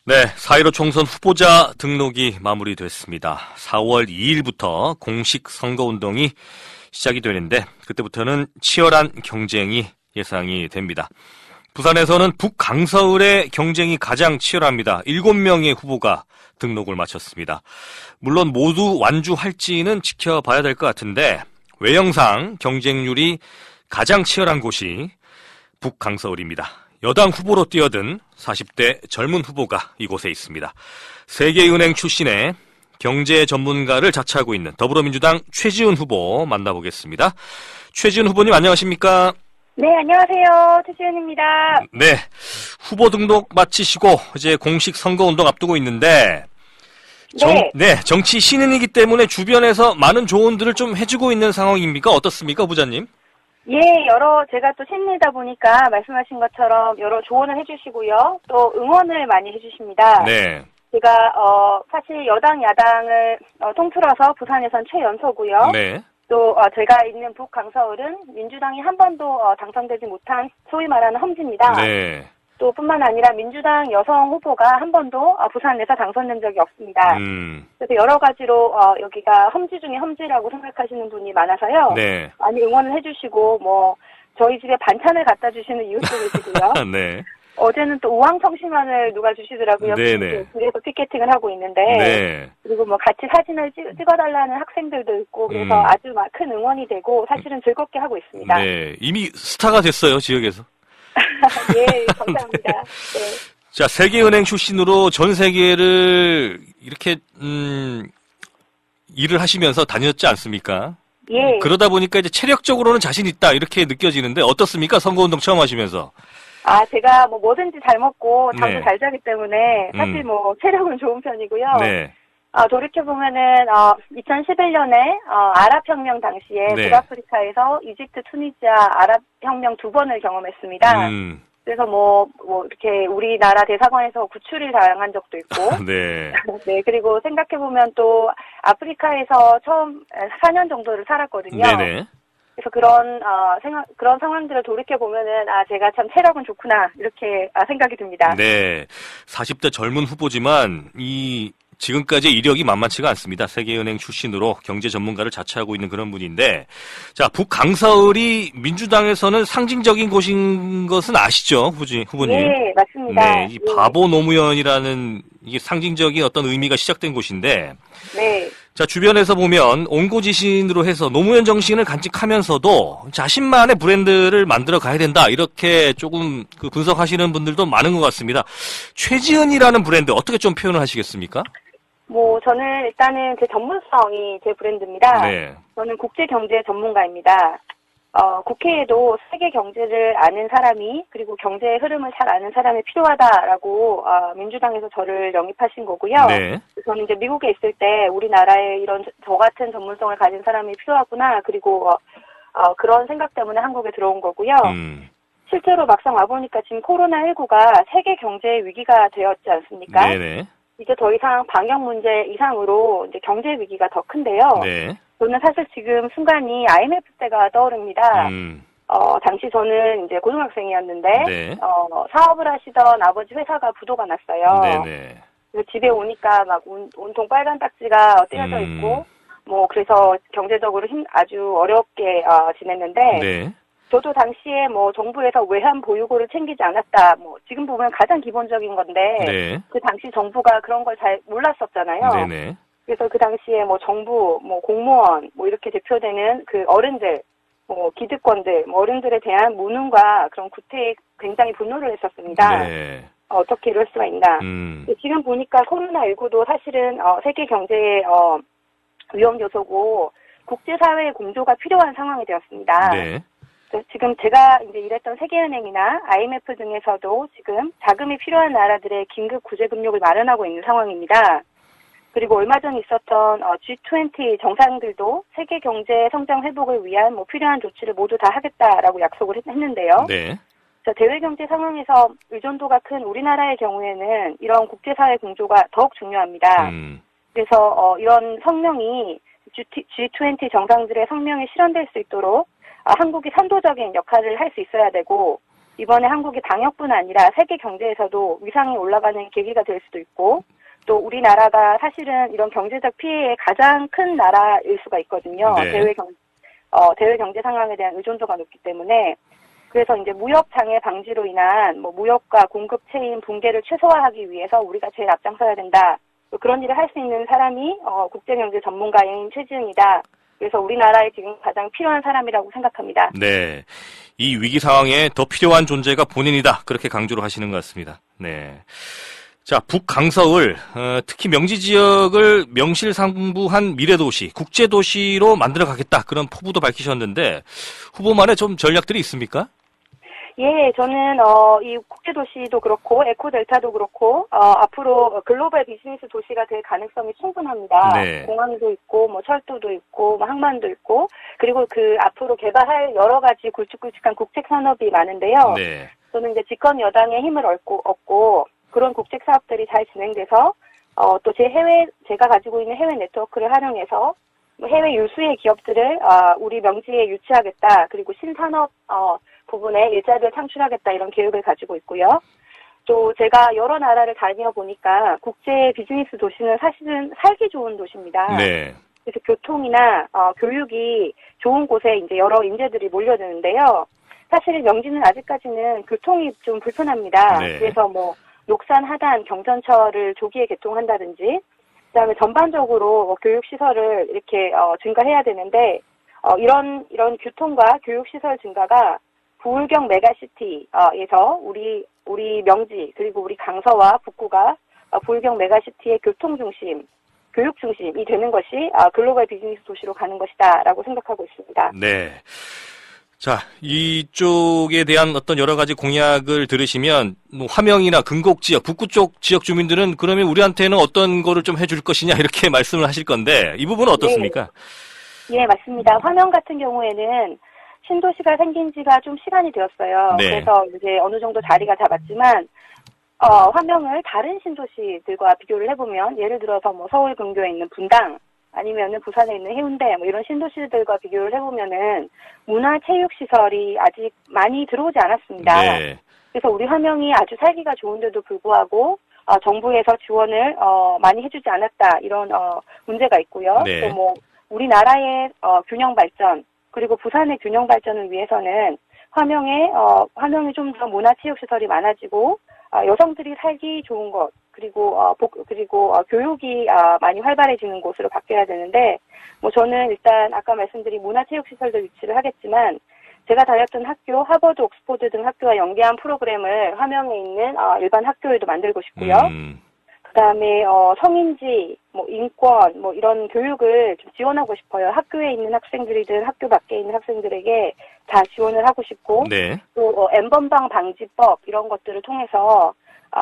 네, 4.15 총선 후보자 등록이 마무리됐습니다. 4월 2일부터 공식 선거운동이 시작이 되는데 그때부터는 치열한 경쟁이 예상이 됩니다. 부산에서는 북강서을의 경쟁이 가장 치열합니다. 7명의 후보가 등록을 마쳤습니다. 물론 모두 완주할지는 지켜봐야 될 것 같은데 외형상 경쟁률이 가장 치열한 곳이 북강서을입니다. 여당 후보로 뛰어든 40대 젊은 후보가 이곳에 있습니다. 세계은행 출신의 경제 전문가를 자처하고 있는 더불어민주당 최지은 후보 만나보겠습니다. 최지은 후보님 안녕하십니까? 네, 안녕하세요. 최지은입니다. 네, 후보 등록 마치시고 이제 공식 선거운동 앞두고 있는데 정치 신인이기 때문에 주변에서 많은 조언들을 좀 해주고 있는 상황입니까? 어떻습니까, 후보자님? 예, 제가 또 신인이다 보니까 말씀하신 것처럼 여러 조언을 해주시고요. 또 응원을 많이 해주십니다. 네. 제가, 사실 여당, 야당을 통틀어서 부산에선 최연소고요. 네. 또, 제가 있는 북강서을은 민주당이 한 번도 당선되지 못한 소위 말하는 험지입니다. 네. 또 뿐만 아니라 민주당 여성 후보가 한 번도 부산에서 당선된 적이 없습니다. 그래서 여러 가지로 여기가 험지 중에 험지라고 생각하시는 분이 많아서요. 네. 많이 응원을 해주시고 저희 집에 반찬을 갖다 주시는 이웃도 계시고요. 네. 어제는 또 우황청심환을 누가 주시더라고요. 네네. 그래서 피켓팅을 하고 있는데 네. 그리고 같이 사진을 찍어달라는 학생들도 있고 그래서 아주 큰 응원이 되고 사실은 즐겁게 하고 있습니다. 네. 이미 스타가 됐어요, 지역에서. 예, 감사합니다. 네. 자, 세계은행 출신으로 전 세계를 이렇게 일을 하시면서 다녔지 않습니까? 예. 그러다 보니까 이제 체력적으로는 자신 있다 이렇게 느껴지는데 어떻습니까? 선거운동 처음 하시면서. 제가 뭐든지 잘 먹고 잠도 네. 잘 자기 때문에 사실 체력은 좋은 편이고요. 네. 돌이켜보면은 2011년에 아랍혁명 당시에 네. 북아프리카에서 이집트, 투니지아 아랍혁명 2번을 경험했습니다. 그래서 이렇게 우리나라 대사관에서 구출을 당한 적도 있고. 네. 네, 그리고 생각해보면 또 아프리카에서 처음 4년 정도를 살았거든요. 네네. 그래서 그런 상황들을 돌이켜보면은, 제가 참 체력은 좋구나, 이렇게 생각이 듭니다. 네. 40대 젊은 후보지만, 지금까지의 이력이 만만치가 않습니다. 세계은행 출신으로 경제 전문가를 자처하고 있는 그런 분인데, 자, 북강서을이 민주당에서는 상징적인 곳인 것은 아시죠, 후보님? 네, 맞습니다. 네, 이 바보 노무현이라는 이게 상징적인 어떤 의미가 시작된 곳인데, 네. 자, 주변에서 보면 온고지신으로 해서 노무현 정신을 간직하면서도 자신만의 브랜드를 만들어 가야 된다. 이렇게 조금 분석하시는 분들도 많은 것 같습니다. 최지은이라는 브랜드 어떻게 좀 표현을 하시겠습니까? 저는 일단은 제 전문성이 제 브랜드입니다. 네. 저는 국제경제 전문가입니다. 국회에도 세계 경제를 아는 사람이 그리고 경제의 흐름을 잘 아는 사람이 필요하다라고 민주당에서 저를 영입하신 거고요. 네. 저는 이제 미국에 있을 때 우리나라에 이런 저 같은 전문성을 가진 사람이 필요하구나. 그리고 그런 생각 때문에 한국에 들어온 거고요. 실제로 막상 와보니까 지금 코로나19가 세계 경제 위기가 되었지 않습니까? 네네. 이제 더 이상 방역 문제 이상으로 이제 경제 위기가 더 큰데요. 네. 저는 사실 지금 순간이 IMF 때가 떠오릅니다. 당시 저는 이제 고등학생이었는데, 네. 사업을 하시던 아버지 회사가 부도가 났어요. 네네. 그래서 집에 오니까 온통 빨간 딱지가 떼어져 있고, 그래서 경제적으로 아주 어렵게 지냈는데, 네. 저도 당시에 정부에서 외환 보유고를 챙기지 않았다. 지금 보면 가장 기본적인 건데, 네. 그 당시 정부가 그런 걸 잘 몰랐었잖아요. 네네. 그래서 그 당시에 정부, 공무원, 이렇게 대표되는 그 어른들, 기득권들, 어른들에 대한 무능과 그런 구태에 굉장히 분노를 했었습니다. 네. 어떻게 이럴 수가 있나. 지금 보니까 코로나19도 사실은 세계 경제의 위험 요소고 국제사회의 공조가 필요한 상황이 되었습니다. 네. 지금 제가 이제 일했던 세계은행이나 IMF 등에서도 지금 자금이 필요한 나라들의 긴급 구제금융을 마련하고 있는 상황입니다. 그리고 얼마 전 있었던 G20 정상들도 세계 경제 성장 회복을 위한 필요한 조치를 모두 다 하겠다라고 약속을 했는데요. 네. 대외 경제 상황에서 의존도가 큰 우리나라의 경우에는 이런 국제사회 공조가 더욱 중요합니다. 그래서 이런 성명이 G20 정상들의 성명이 실현될 수 있도록 한국이 선도적인 역할을 할 수 있어야 되고 이번에 한국이 방역뿐 아니라 세계 경제에서도 위상이 올라가는 계기가 될 수도 있고, 또 우리나라가 사실은 이런 경제적 피해의 가장 큰 나라일 수가 있거든요. 네. 대외 경제 상황에 대한 의존도가 높기 때문에. 그래서 이제 무역 장애 방지로 인한 뭐 무역과 공급 체인 붕괴를 최소화하기 위해서 우리가 제일 앞장서야 된다. 그런 일을 할 수 있는 사람이 국제경제 전문가인 최지은이다. 그래서 우리나라에 지금 가장 필요한 사람이라고 생각합니다. 네. 이 위기 상황에 더 필요한 존재가 본인이다. 그렇게 강조를 하시는 것 같습니다. 네. 자, 북강서을, 특히 명지 지역을 명실상부한 미래도시, 국제도시로 만들어가겠다. 그런 포부도 밝히셨는데, 후보만의 좀 전략들이 있습니까? 예, 저는 이 국제도시도 그렇고 에코델타도 그렇고 앞으로 글로벌 비즈니스 도시가 될 가능성이 충분합니다. 네. 공항도 있고 뭐 철도도 있고 뭐 항만도 있고 그리고 그 앞으로 개발할 여러 가지 굵직굵직한 국책 산업이 많은데요. 네. 저는 이제 집권 여당의 힘을 얻고 그런 국책 사업들이 잘 진행돼서 또 제가 가지고 있는 해외 네트워크를 활용해서 해외 유수의 기업들을 우리 명지에 유치하겠다. 그리고 신산업 부분에 일자리를 창출하겠다 이런 계획을 가지고 있고요. 또 제가 여러 나라를 다녀보니까 국제 비즈니스 도시는 사실은 살기 좋은 도시입니다. 네. 그래서 교통이나 교육이 좋은 곳에 이제 여러 인재들이 몰려드는데요. 사실 명지는 아직까지는 교통이 좀 불편합니다. 네. 그래서 뭐 녹산 하단 경전철을 조기에 개통한다든지 그다음에 전반적으로 교육 시설을 이렇게 증가해야 되는데 이런 교통과 교육 시설 증가가 부울경 메가시티에서 우리 명지 그리고 우리 강서와 북구가 부울경 메가시티의 교통 중심, 교육 중심이 되는 것이 글로벌 비즈니스 도시로 가는 것이다라고 생각하고 있습니다. 네. 자, 이쪽에 대한 어떤 여러 가지 공약을 들으시면 뭐 화명이나 금곡 지역, 북구 쪽 지역 주민들은 그러면 우리한테는 어떤 거를 좀 해줄 것이냐 이렇게 말씀을 하실 건데 이 부분은 어떻습니까? 네, 맞습니다. 화명 같은 경우에는 신도시가 생긴 지가 좀 시간이 되었어요. 네. 그래서 이제 어느 정도 자리가 잡았지만 화명을 다른 신도시들과 비교를 해보면 예를 들어서 뭐 서울 근교에 있는 분당 아니면은 부산에 있는 해운대 뭐 이런 신도시들과 비교를 해보면은 문화체육시설이 아직 많이 들어오지 않았습니다. 네. 그래서 우리 화명이 아주 살기가 좋은데도 불구하고 정부에서 지원을 많이 해주지 않았다 이런 문제가 있고요. 네. 또 뭐 우리나라의 균형 발전 그리고 부산의 균형 발전을 위해서는 화명이 좀 더 문화체육시설이 많아지고 여성들이 살기 좋은 곳 그리고 교육이 많이 활발해지는 곳으로 바뀌어야 되는데 뭐 저는 일단 아까 말씀드린 문화체육시설도 유치를 하겠지만 제가 다녔던 학교 하버드, 옥스포드 등 학교와 연계한 프로그램을 화명에 있는 일반 학교에도 만들고 싶고요. 그다음에 성인지, 뭐 인권, 뭐 이런 교육을 좀 지원하고 싶어요. 학교에 있는 학생들이든 학교 밖에 있는 학생들에게 다 지원을 하고 싶고, 네. 또 N번방 방지법 이런 것들을 통해서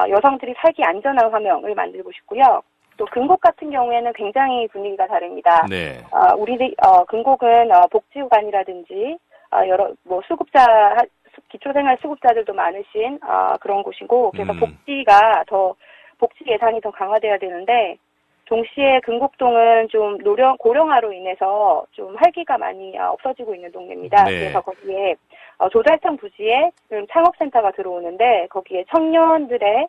여성들이 살기 안전한 화명을 만들고 싶고요. 또 근곡 같은 경우에는 굉장히 분위기가 다릅니다. 네. 근곡은 복지관이라든지 여러 뭐 기초생활 수급자들도 많으신 그런 곳이고, 그래서 복지 예산이 더 강화돼야 되는데, 동시에 근곡동은 좀 고령화로 인해서 좀 활기가 많이 없어지고 있는 동네입니다. 네. 그래서 거기에 조달청 부지에 지금 창업센터가 들어오는데, 거기에 청년들의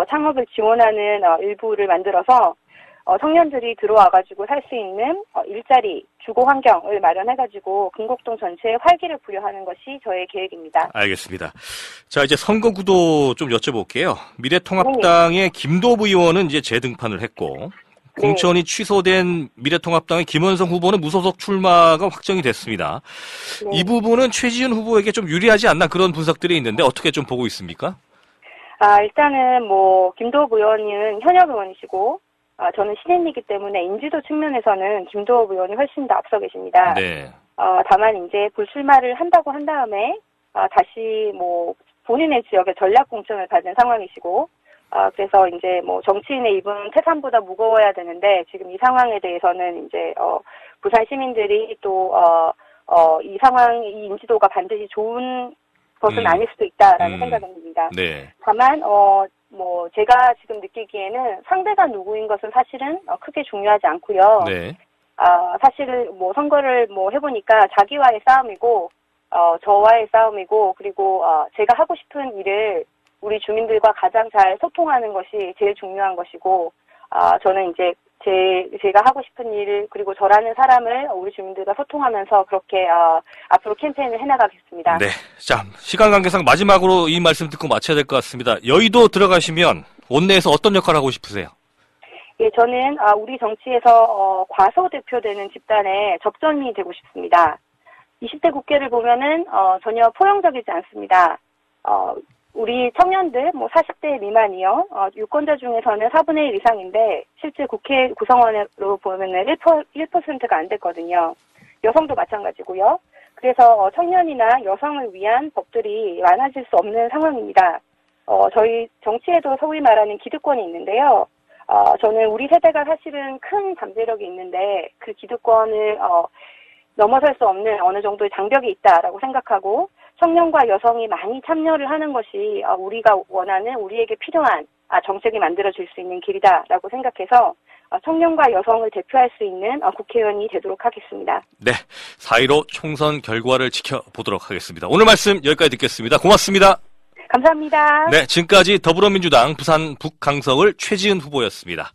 창업을 지원하는 일부를 만들어서 청년들이 들어와가지고 살 수 있는 일자리, 주거 환경을 마련해가지고 근곡동 전체에 활기를 부여하는 것이 저의 계획입니다. 알겠습니다. 자, 이제 선거 구도 좀 여쭤볼게요. 미래통합당의 김도부 의원은 이제 재등판을 했고, 공천이 취소된 미래통합당의 김원성 후보는 무소속 출마가 확정이 됐습니다. 네. 이 부분은 최지은 후보에게 좀 유리하지 않나 그런 분석들이 있는데 어떻게 좀 보고 있습니까? 일단은 김도읍 의원은 현역 의원이시고, 저는 신인이기 때문에 인지도 측면에서는 김도읍 의원이 훨씬 더 앞서 계십니다. 네. 다만 이제 불출마를 한다고 한 다음에, 다시 본인의 지역에 전략 공천을 받은 상황이시고, 그래서 이제 정치인의 입은 태산보다 무거워야 되는데, 지금 이 상황에 대해서는 이제, 부산 시민들이 또, 이 인지도가 반드시 좋은 것은 아닐 수도 있다라는 생각입니다. 네. 다만, 제가 지금 느끼기에는 상대가 누구인 것은 사실은 크게 중요하지 않고요. 네. 사실 선거를 해보니까 자기와의 싸움이고, 저와의 싸움이고, 그리고 제가 하고 싶은 일을 우리 주민들과 가장 잘 소통하는 것이 제일 중요한 것이고, 저는 이제 제가 하고 싶은 일을, 그리고 저라는 사람을 우리 주민들과 소통하면서 그렇게 앞으로 캠페인을 해나가겠습니다. 네. 자, 시간 관계상 마지막으로 이 말씀 듣고 마쳐야 될 것 같습니다. 여의도 들어가시면 원내에서 어떤 역할을 하고 싶으세요? 예, 저는 우리 정치에서 과소대표되는 집단의 접점이 되고 싶습니다. 20대 국회를 보면은 전혀 포용적이지 않습니다. 우리 청년들 40대 미만이요. 유권자 중에서는 4분의 1 이상인데 실제 국회 구성원으로 보면은 1%가 안 됐거든요. 여성도 마찬가지고요. 그래서 청년이나 여성을 위한 법들이 많아질 수 없는 상황입니다. 저희 정치에도 소위 말하는 기득권이 있는데요. 저는 우리 세대가 사실은 큰 잠재력이 있는데 그 기득권을 넘어설 수 없는 어느 정도의 장벽이 있다라고 생각하고 청년과 여성이 많이 참여를 하는 것이 우리가 원하는 우리에게 필요한 정책이 만들어질 수 있는 길이다라고 생각해서 청년과 여성을 대표할 수 있는 국회의원이 되도록 하겠습니다. 네, 4.15 총선 결과를 지켜보도록 하겠습니다. 오늘 말씀 여기까지 듣겠습니다. 고맙습니다. 감사합니다. 네, 지금까지 더불어민주당 부산 북강서울 최지은 후보였습니다.